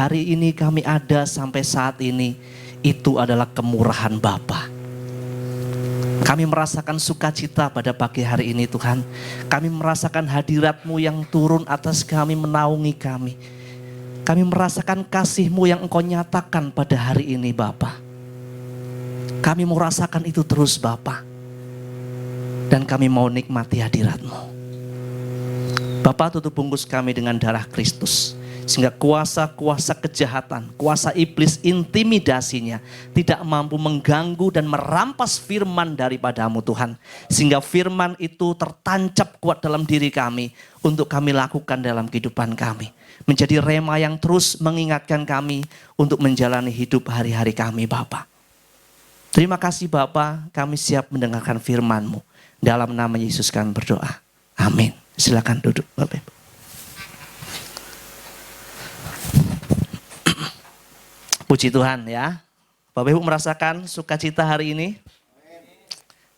hari ini kami ada sampai saat ini, itu adalah kemurahan Bapa. Kami merasakan sukacita pada pagi hari ini Tuhan. Kami merasakan hadirat-Mu yang turun atas kami, menaungi kami. Kami merasakan kasih-Mu yang Engkau nyatakan pada hari ini Bapa. Kami mau rasakan itu terus Bapa. Dan kami mau nikmati hadirat-Mu. Bapa, tutup bungkus kami dengan darah Kristus. Sehingga kuasa-kuasa kejahatan, kuasa iblis, intimidasinya tidak mampu mengganggu dan merampas firman daripada-Mu Tuhan. Sehingga firman itu tertancap kuat dalam diri kami untuk kami lakukan dalam kehidupan kami. Menjadi rema yang terus mengingatkan kami untuk menjalani hidup hari-hari kami Bapa. Terima kasih Bapa, kami siap mendengarkan firman-Mu. Dalam nama Yesus kami berdoa. Amin. Silakan duduk Bapak Ibu. Puji Tuhan ya. Bapak Ibu merasakan sukacita hari ini?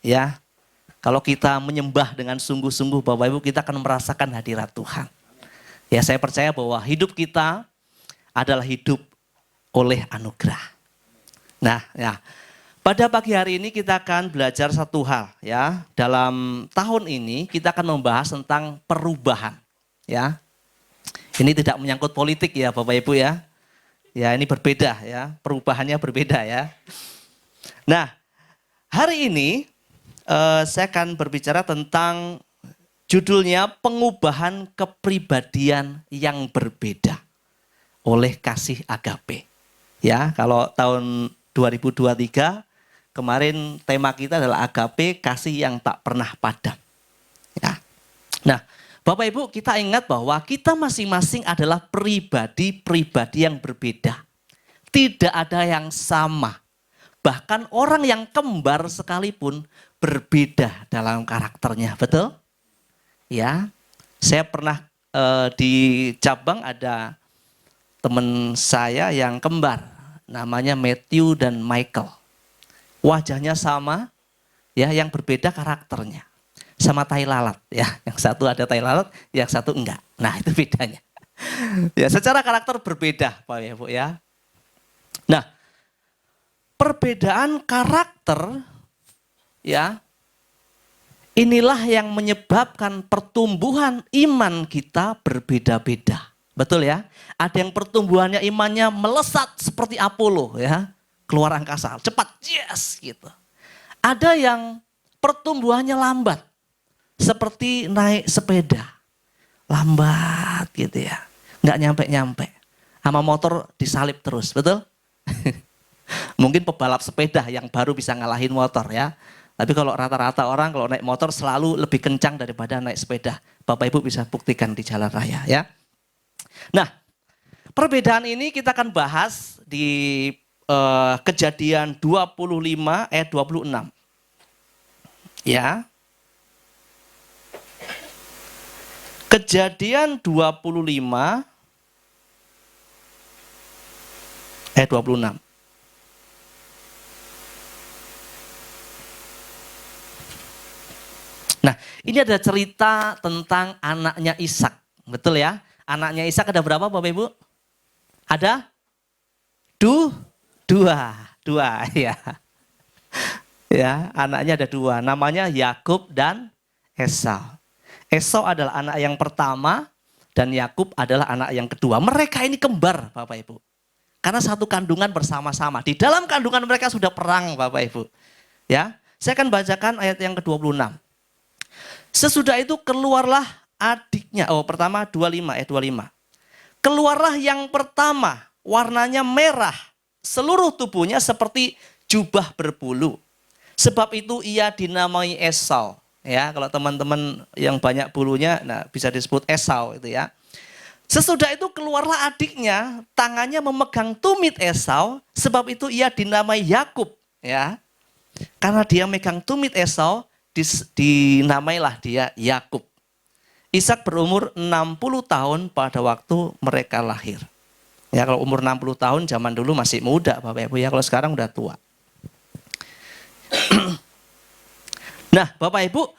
Ya. Kalau kita menyembah dengan sungguh-sungguh Bapak Ibu, kita akan merasakan hadirat Tuhan. Ya, saya percaya bahwa hidup kita adalah hidup oleh anugerah. Nah, ya. Pada pagi hari ini kita akan belajar satu hal ya. Dalam tahun ini kita akan membahas tentang perubahan ya. Ini tidak menyangkut politik ya Bapak Ibu ya. Ya ini berbeda ya, perubahannya berbeda ya. Nah, hari ini saya akan berbicara tentang judulnya pengubahan kepribadian yang berbeda oleh kasih agape. Ya, kalau tahun 2023 kemarin tema kita adalah agape, kasih yang tak pernah padam. Ya. Nah, Bapak Ibu, kita ingat bahwa kita masing-masing adalah pribadi-pribadi yang berbeda. Tidak ada yang sama. Bahkan orang yang kembar sekalipun berbeda dalam karakternya, betul? Ya, saya pernah di Cabang ada teman saya yang kembar, namanya Matthew dan Michael. Wajahnya sama, ya, yang berbeda karakternya. Sama tai lalat ya, yang satu ada tai lalat, yang satu enggak. Nah itu bedanya. Ya secara karakter berbeda Pak Ibu ya. Nah perbedaan karakter ya, inilah yang menyebabkan pertumbuhan iman kita berbeda-beda. Betul ya? Ada yang pertumbuhannya imannya melesat seperti Apollo ya, keluar angkasa, cepat, yes gitu. Ada yang pertumbuhannya lambat. Seperti naik sepeda, lambat gitu ya, nggak nyampe-nyampe, sama motor disalip terus, betul? Mungkin pebalap sepeda yang baru bisa ngalahin motor ya, tapi kalau rata-rata orang kalau naik motor selalu lebih kencang daripada naik sepeda. Bapak Ibu bisa buktikan di jalan raya ya. Nah, perbedaan ini kita akan bahas di Kejadian 25 ayat 26. Ya. Kejadian 25 ayat 26. Nah, ini ada cerita tentang anaknya Ishak. Betul ya? Anaknya Ishak ada berapa Bapak Ibu? Ada? Dua ya. Ya, anaknya ada dua. Namanya Yakub dan Esau. Esau adalah anak yang pertama dan Yakub adalah anak yang kedua. Mereka ini kembar Bapak Ibu. Karena satu kandungan bersama-sama. Di dalam kandungan mereka sudah perang Bapak Ibu. Ya, saya akan bacakan ayat yang ke-26. Sesudah itu keluarlah adiknya. Pertama 25 ayat 25. Keluarlah yang pertama, warnanya merah. Seluruh tubuhnya seperti jubah berbulu. Sebab itu ia dinamai Esau. Ya, kalau teman-teman yang banyak bulunya, nah bisa disebut Esau itu ya. Sesudah itu keluarlah adiknya, tangannya memegang tumit Esau, sebab itu ia dinamai Yakub, ya. Karena dia megang tumit Esau, dinamailah dia Yakub. Ishak berumur 60 tahun pada waktu mereka lahir. Ya, kalau umur 60 tahun zaman dulu masih muda Bapak Ibu ya, kalau sekarang udah tua. Nah, Bapak Ibu,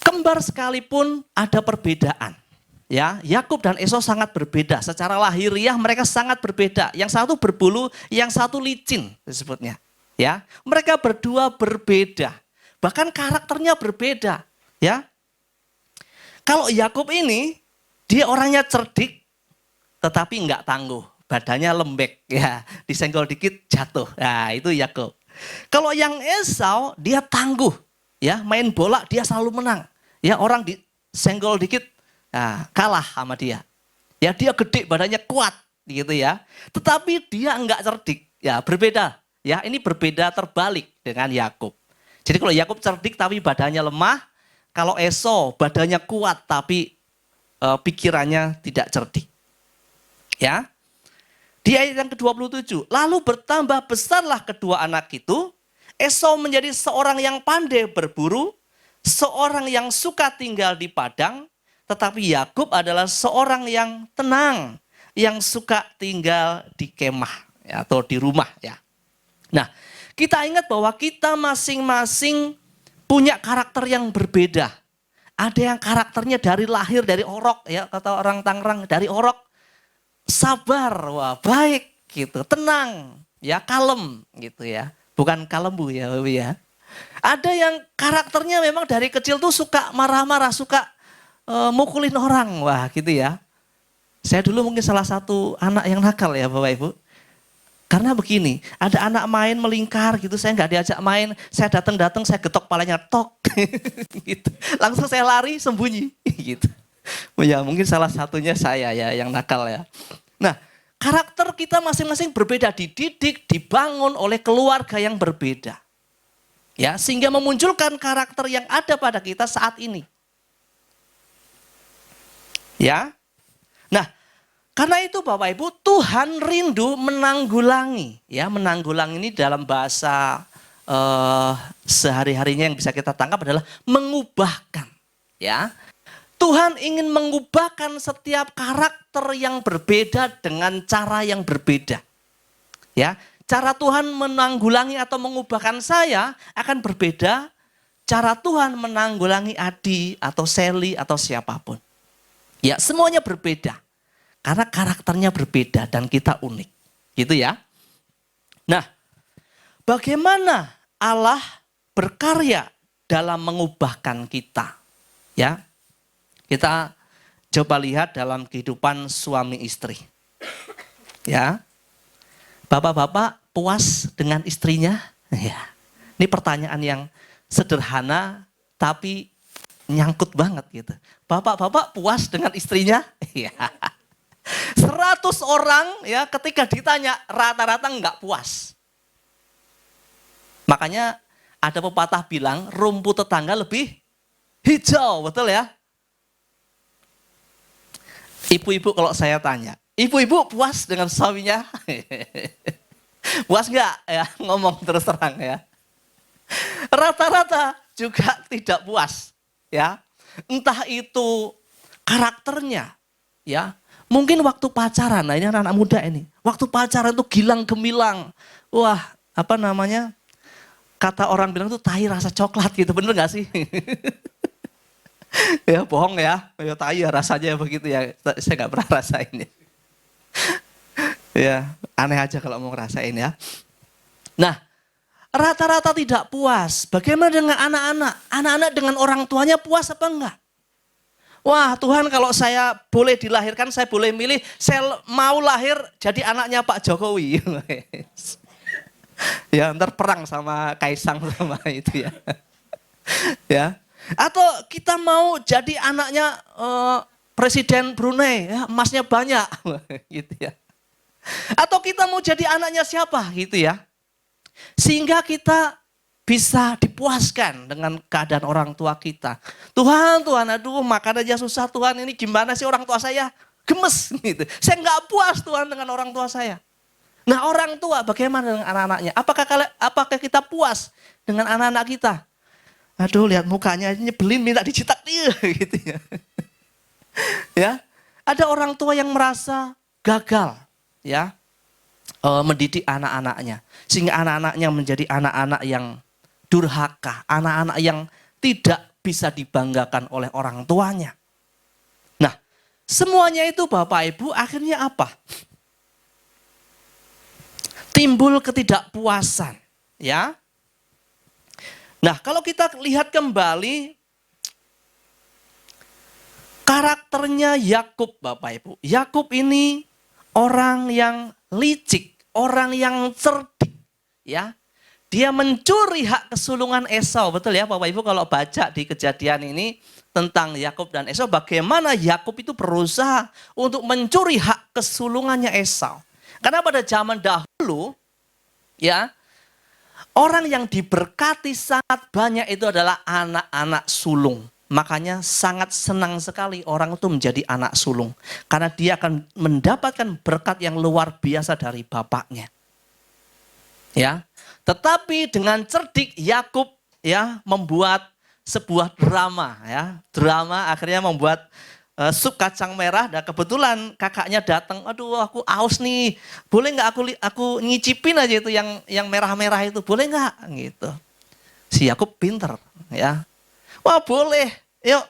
kembar sekalipun ada perbedaan. Ya, Yakub dan Esau sangat berbeda. Secara lahiriah mereka sangat berbeda. Yang satu berbulu, yang satu licin disebutnya. Ya, mereka berdua berbeda. Bahkan karakternya berbeda. Ya, kalau Yakub ini dia orangnya cerdik, tetapi nggak tangguh. Badannya lembek, ya, disenggol dikit jatuh. Nah, itu Yakub. Kalau yang Esau dia tangguh, ya, main bola dia selalu menang. Ya, orang disenggol dikit, nah, kalah sama dia. Ya, dia gede, badannya kuat, gitu ya. Tetapi dia enggak cerdik, ya, berbeda. Ya, ini berbeda terbalik dengan Yakub. Jadi kalau Yakub cerdik tapi badannya lemah, kalau Esau badannya kuat tapi pikirannya tidak cerdik. Ya. Di ayat yang ke-27, lalu bertambah besarlah kedua anak itu, Esau menjadi seorang yang pandai berburu, seorang yang suka tinggal di padang, tetapi Yakub adalah seorang yang tenang, yang suka tinggal di kemah ya, atau di rumah ya. Nah, kita ingat bahwa kita masing-masing punya karakter yang berbeda. Ada yang karakternya dari lahir, dari orok ya, kata orang Tangerang, dari orok. Sabar, wah baik gitu, tenang, ya kalem gitu ya. Bukan kalembu ya Bapak ya. Ada yang karakternya memang dari kecil tuh suka marah-marah, suka mukulin orang, wah gitu ya. Saya dulu mungkin salah satu anak yang nakal ya Bapak Ibu. Karena begini, ada anak main melingkar gitu, saya nggak diajak main, saya datang, saya getok palanya, tok, gitu. Langsung saya lari sembunyi, gitu. Ya mungkin salah satunya saya ya yang nakal ya. Nah, karakter kita masing-masing berbeda, dididik, dibangun oleh keluarga yang berbeda. Ya, sehingga memunculkan karakter yang ada pada kita saat ini. Ya. Nah, karena itu Bapak Ibu, Tuhan rindu menanggulangi. Ya, menanggulangi ini dalam bahasa sehari-harinya yang bisa kita tangkap adalah mengubahkan. Ya. Tuhan ingin mengubahkan setiap karakter yang berbeda dengan cara yang berbeda. Ya, cara Tuhan menanggulangi atau mengubahkan saya akan berbeda. Cara Tuhan menanggulangi Adi atau Sally atau siapapun. Ya, semuanya berbeda. Karena karakternya berbeda dan kita unik. Gitu ya. Nah, bagaimana Allah berkarya dalam mengubahkan kita? Ya. Kita coba lihat dalam kehidupan suami istri. Ya. Bapak-bapak puas dengan istrinya? Ya. Ini pertanyaan yang sederhana tapi nyangkut banget gitu. Bapak-bapak puas dengan istrinya? Ya. 100 orang ya ketika ditanya rata-rata enggak puas. Makanya ada pepatah bilang rumput tetangga lebih hijau, betul ya? Ibu-ibu kalau saya tanya, ibu-ibu puas dengan suaminya? Puas enggak ya? Ngomong terus terang ya. Rata-rata juga tidak puas ya. Entah itu karakternya ya. Mungkin waktu pacaran, nah ini anak-anak muda ini. Waktu pacaran itu gilang gemilang. Wah, apa namanya? Kata orang bilang tuh tai rasa coklat gitu, bener gak sih? Ya bohong ya, ya tai ya rasanya begitu ya. Saya gak pernah rasain ya. Ya, aneh aja kalau mau ngerasain ya. Nah, rata-rata tidak puas. Bagaimana dengan anak-anak? Anak-anak dengan orang tuanya puas apa enggak? Wah Tuhan kalau saya boleh dilahirkan, saya boleh milih, saya mau lahir jadi anaknya Pak Jokowi. Ya ntar perang sama Kaisang sama itu ya. Ya. Atau kita mau jadi anaknya Presiden Brunei, ya, emasnya banyak. Gitu ya. Atau kita mau jadi anaknya siapa gitu ya. Sehingga kita bisa dipuaskan dengan keadaan orang tua kita. Tuhan, aduh makan aja susah Tuhan, ini gimana sih orang tua saya? Gemes gitu. Saya nggak puas Tuhan dengan orang tua saya. Nah orang tua bagaimana dengan anak-anaknya? Apakah kita puas dengan anak-anak kita? Aduh lihat mukanya nyebelin minta dicetak dia gitu ya. Ya, ada orang tua yang merasa gagal ya mendidik anak-anaknya. Sehingga anak-anaknya menjadi anak-anak yang durhaka, anak-anak yang tidak bisa dibanggakan oleh orang tuanya. Nah, Semuanya itu Bapak Ibu akhirnya apa? Timbul ketidakpuasan, ya. Nah, kalau kita lihat kembali karakternya Yakub Bapak Ibu. Yakub ini orang yang licik, orang yang cerdik, ya. Dia mencuri hak kesulungan Esau, betul ya Bapak Ibu kalau baca di Kejadian ini tentang Yakub dan Esau, bagaimana Yakub itu berusaha untuk mencuri hak kesulungannya Esau. Karena pada zaman dahulu, ya, orang yang diberkati sangat banyak itu adalah anak-anak sulung. Makanya sangat senang sekali orang itu menjadi anak sulung. Karena dia akan mendapatkan berkat yang luar biasa dari bapaknya. Ya, tetapi dengan cerdik Yakub ya membuat sebuah drama ya. Drama akhirnya membuat sup kacang merah, dan kebetulan kakaknya datang, aduh aku aus nih, boleh nggak aku ngicipin aja itu yang merah-merah itu, boleh nggak gitu. Si Yakub pinter ya, wah boleh, yuk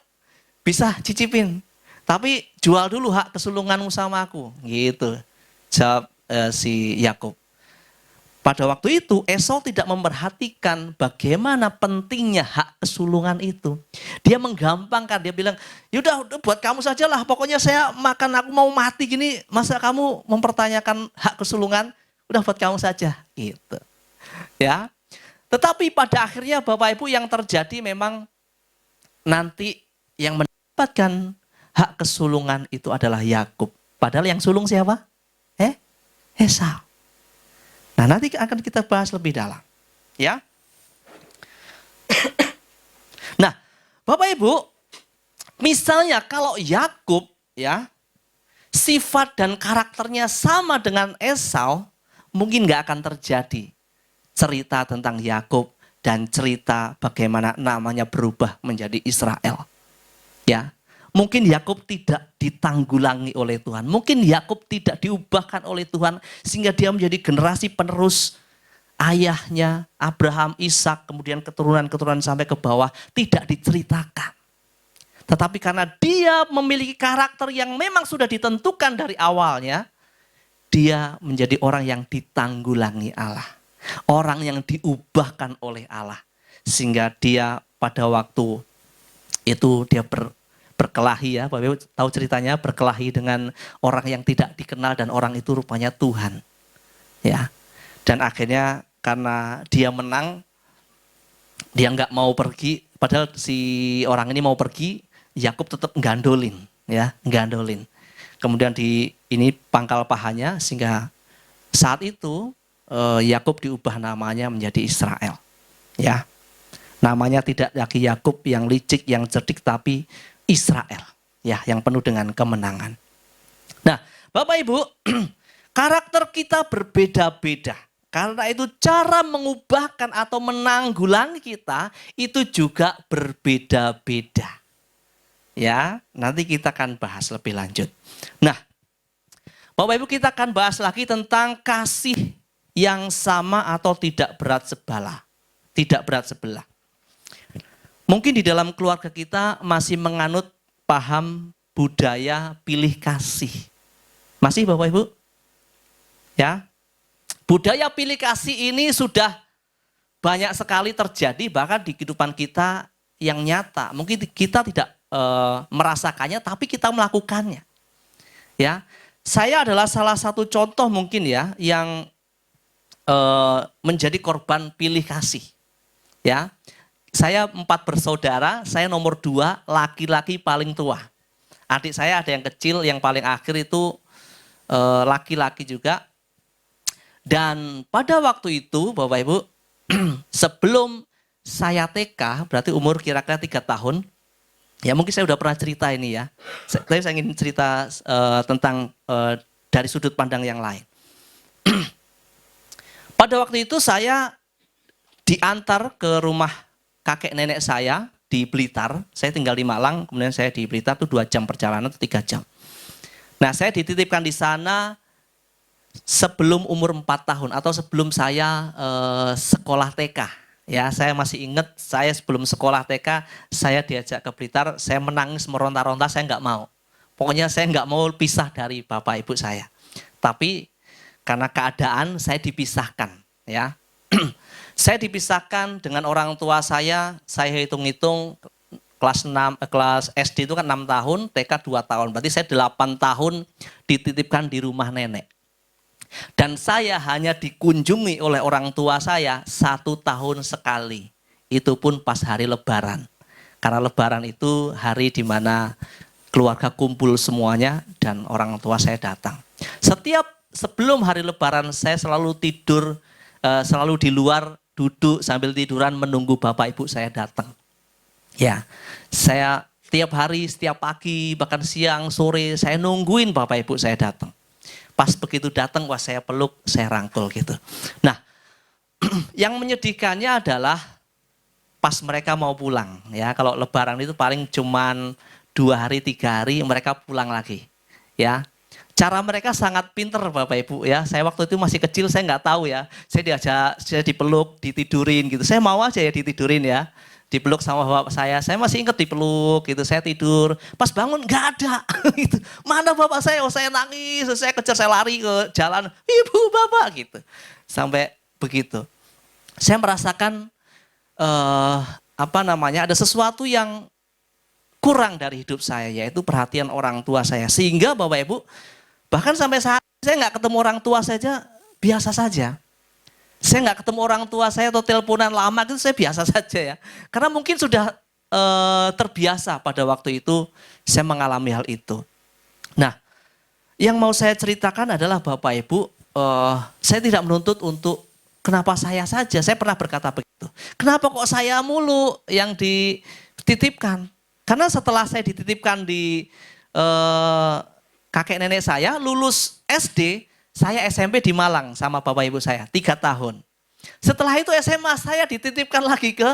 bisa cicipin, tapi jual dulu hak kesulunganmu sama aku gitu, jawab si Yakub. Pada waktu itu Esau tidak memperhatikan bagaimana pentingnya hak kesulungan itu. Dia menggampangkan, dia bilang, yaudah buat kamu sajalah, pokoknya saya makan, aku mau mati gini, masa kamu mempertanyakan hak kesulungan, udah buat kamu saja gitu. Ya. Tetapi pada akhirnya Bapak Ibu yang terjadi memang nanti yang mendapatkan hak kesulungan itu adalah Yakub. Padahal yang sulung siapa? Esau. Nah, nanti akan kita bahas lebih dalam. Ya. Nah, Bapak Ibu, misalnya kalau Yakub ya, sifat dan karakternya sama dengan Esau, mungkin nggak akan terjadi cerita tentang Yakub dan cerita bagaimana namanya berubah menjadi Israel. Ya. Mungkin Yakub tidak ditanggulangi oleh Tuhan. Mungkin Yakub tidak diubahkan oleh Tuhan sehingga dia menjadi generasi penerus ayahnya Abraham, Ishak, kemudian keturunan-keturunan sampai ke bawah tidak diceritakan. Tetapi karena dia memiliki karakter yang memang sudah ditentukan dari awalnya, dia menjadi orang yang ditanggulangi Allah. Orang yang diubahkan oleh Allah. Sehingga dia pada waktu itu dia berkelahi ya, Bapak Ibu tahu ceritanya, berkelahi dengan orang yang tidak dikenal dan orang itu rupanya Tuhan. Ya. Dan akhirnya karena dia menang, dia nggak mau pergi, padahal si orang ini mau pergi, Yakub tetap gandolin, ya, gandolin. Kemudian ini pangkal pahanya sehingga saat itu Yakub diubah namanya menjadi Israel. Ya. Namanya tidak lagi Yakub yang licik, yang cerdik, tapi Israel, ya, yang penuh dengan kemenangan. Nah, Bapak Ibu, karakter kita berbeda-beda. Karena itu cara mengubahkan atau menanggulangi kita itu juga berbeda-beda. Ya, nanti kita akan bahas lebih lanjut. Nah, Bapak Ibu, kita akan bahas lagi tentang kasih yang sama atau tidak berat sebelah. Tidak berat sebelah. Mungkin di dalam keluarga kita masih menganut paham budaya pilih kasih. Masih Bapak Ibu? Ya. Budaya pilih kasih ini sudah banyak sekali terjadi bahkan di kehidupan kita yang nyata. Mungkin kita tidak merasakannya tapi kita melakukannya. Ya. Saya adalah salah satu contoh mungkin ya yang menjadi korban pilih kasih. Ya. Saya 4 bersaudara, saya nomor 2, laki-laki paling tua. Adik saya ada yang kecil, yang paling akhir itu laki-laki juga. Dan pada waktu itu Bapak Ibu, sebelum saya TK, berarti umur kira-kira 3 tahun, ya mungkin saya udah pernah cerita ini ya. Tapi saya ingin cerita tentang dari sudut pandang yang lain. Pada waktu itu saya diantar ke rumah kakek nenek saya di Blitar. Saya tinggal di Malang, kemudian saya di Blitar itu 2 jam perjalanan atau 3 jam. Nah, saya dititipkan di sana sebelum umur 4 tahun atau sebelum saya sekolah TK. Ya, saya masih ingat saya sebelum sekolah TK, saya diajak ke Blitar, saya menangis meronta-ronta, saya nggak mau. Pokoknya saya nggak mau pisah dari bapak ibu saya. Tapi karena keadaan saya dipisahkan, ya. Saya dipisahkan dengan orang tua saya hitung-hitung kelas SD itu kan 6 tahun, TK 2 tahun. Berarti saya 8 tahun dititipkan di rumah nenek. Dan saya hanya dikunjungi oleh orang tua saya 1 tahun sekali. Itu pun pas hari Lebaran. Karena Lebaran itu hari di mana keluarga kumpul semuanya dan orang tua saya datang. Sebelum hari Lebaran saya selalu tidur, selalu di luar duduk sambil tiduran menunggu bapak ibu saya datang. Ya, saya tiap hari, setiap pagi, bahkan siang, sore, saya nungguin bapak ibu saya datang. Pas begitu datang, wah saya peluk, saya rangkul gitu. Nah, yang menyedihkannya adalah pas mereka mau pulang. Ya, kalau Lebaran itu paling cuman 2 hari, 3 hari, mereka pulang lagi. Ya, cara mereka sangat pinter Bapak Ibu ya. Saya waktu itu masih kecil, saya nggak tahu ya. Saya dipeluk, ditidurin gitu. Saya mau aja ya ditidurin ya. Dipeluk sama bapak saya masih ingat dipeluk gitu. Saya tidur, pas bangun nggak ada. Gitu. Mana bapak saya? Oh saya nangis, saya kejar, saya lari ke jalan. Ibu, bapak gitu. Sampai begitu. Saya merasakan ada sesuatu yang kurang dari hidup saya, yaitu perhatian orang tua saya. Sehingga Bapak Ibu, bahkan sampai saat saya nggak ketemu orang tua saja, biasa saja. Saya nggak ketemu orang tua saya atau teleponan lama itu saya biasa saja ya. Karena mungkin sudah terbiasa pada waktu itu saya mengalami hal itu. Nah, yang mau saya ceritakan adalah Bapak Ibu, saya tidak menuntut untuk kenapa saya saja. Saya pernah berkata begitu. Kenapa kok saya mulu yang dititipkan? Karena setelah saya dititipkan di kakek nenek saya, lulus SD, saya SMP di Malang sama bapak ibu saya, 3 tahun. Setelah itu SMA saya dititipkan lagi ke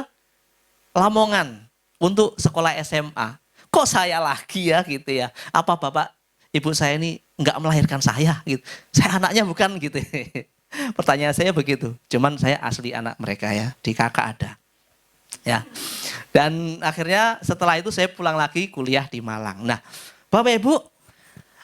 Lamongan untuk sekolah SMA. Kok saya lagi ya gitu ya? Apa bapak ibu saya ini enggak melahirkan saya gitu? Saya anaknya bukan gitu. Pertanyaan saya begitu. Cuman saya asli anak mereka ya, di kakak ada. Ya. Dan akhirnya setelah itu saya pulang lagi kuliah di Malang. Nah, Bapak Ibu,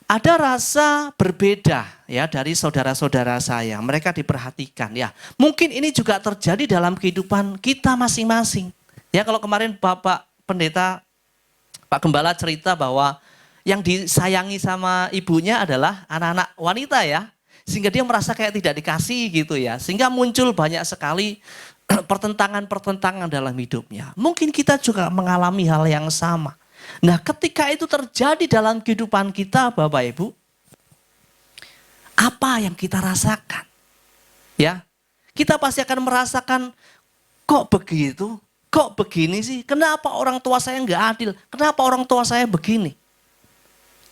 ada rasa berbeda ya dari saudara-saudara saya. Mereka diperhatikan ya. Mungkin ini juga terjadi dalam kehidupan kita masing-masing. Ya, kalau kemarin Bapak Pendeta, Pak Gembala cerita bahwa yang disayangi sama ibunya adalah anak-anak wanita ya. Sehingga dia merasa kayak tidak dikasih gitu ya. Sehingga muncul banyak sekali pertentangan-pertentangan dalam hidupnya. Mungkin kita juga mengalami hal yang sama. Nah, ketika itu terjadi dalam kehidupan kita, Bapak Ibu, apa yang kita rasakan? Ya, kita pasti akan merasakan, kok begitu? Kok begini sih? Kenapa orang tua saya nggak adil? Kenapa orang tua saya begini?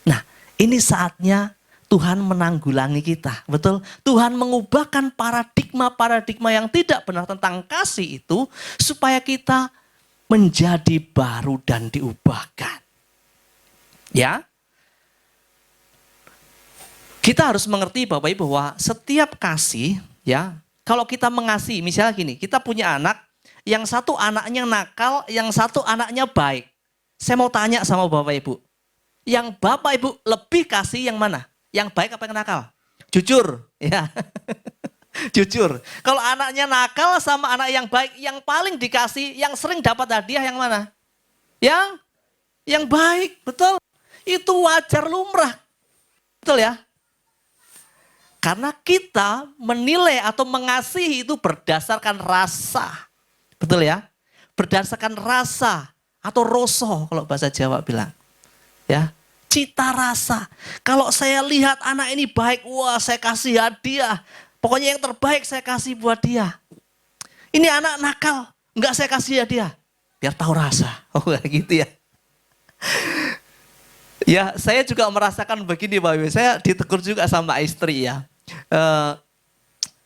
Nah, ini saatnya Tuhan menanggulangi kita, betul? Tuhan mengubahkan paradigma-paradigma yang tidak benar tentang kasih itu supaya kita menjadi baru dan diubahkan. Ya. Kita harus mengerti Bapak Ibu bahwa setiap kasih, ya, kalau kita mengasihi, misalnya gini, kita punya anak, yang satu anaknya nakal, yang satu anaknya baik. Saya mau tanya sama Bapak Ibu, yang Bapak Ibu lebih kasih yang mana? Yang baik apa yang nakal? Jujur, ya. Jujur. Kalau anaknya nakal sama anak yang baik, yang paling dikasih, yang sering dapat hadiah yang mana? Yang baik, betul. Itu wajar lumrah. Betul ya? Karena kita menilai atau mengasihi itu berdasarkan rasa. Betul ya? Berdasarkan rasa atau roso kalau bahasa Jawa bilang. Ya. Cita rasa. Kalau saya lihat anak ini baik, wah saya kasih hadiah. Pokoknya yang terbaik saya kasih buat dia. Ini anak nakal, enggak saya kasih hadiah. Biar tahu rasa. Oh gitu ya. Ya saya juga merasakan begini Pak Ibu. Saya ditegur juga sama istri ya.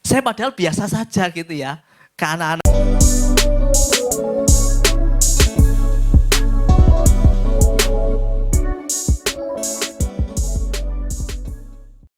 Saya padahal biasa saja gitu ya. Ke anak-anak